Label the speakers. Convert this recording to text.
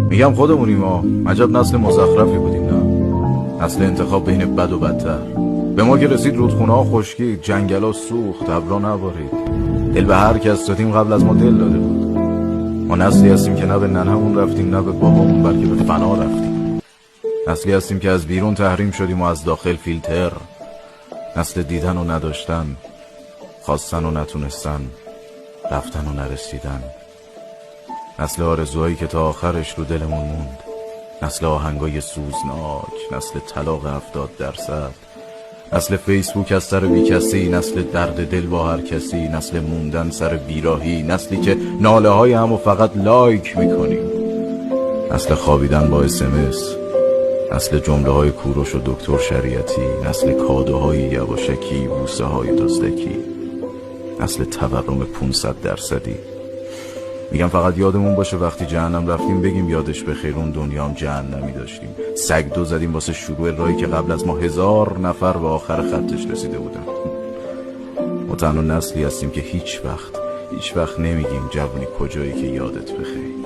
Speaker 1: میگم خودمونیم ما، عجب نسل مزخرفی بودیم. نه نسل انتخاب بین بد و بدتر. به ما که رسید رودخونه ها خشکید، جنگلا سوخت، ابرا نبارید. دل به هر کس دادیم قبل از ما دل داده بود. ما نسلی هستیم که نه به ننهمون رفتیم نه به بابامون، بلکه به فنا رفتیم. نسلی هستیم که از بیرون تحریم شدیم و از داخل فیلتر. نسل دیدن و نداشتن، خواستن و نتونستن، رفتن و نرسیدن. نسل آرزوهایی که تا آخرش رو دلمون موند. نسل آهنگای سوزناک، نسل طلاق 70%، نسل فیسبوک از سر بیکسی، نسل درد دل با هر کسی، نسل موندن سر بیراهی، نسلی که ناله های همو فقط لایک میکنیم، نسل خوابیدن با SMS، نسل جمله های کوروش و دکتر شریعتی، نسل کادوهای یواشکی، بوسه های دزدکی، نسل تورم 500%. میگم فقط یادمون باشه وقتی جهنم رفتیم بگیم یادش بخیر اون دنیا هم جهنمی داشتیم. سگ دو زدیم واسه شروع راهی که قبل از ما 1000 نفر به آخر خطش رسیده بودن. ما تنها نسلی هستیم که هیچ وقت نمیگیم جوونی کجایی که یادت بخیر.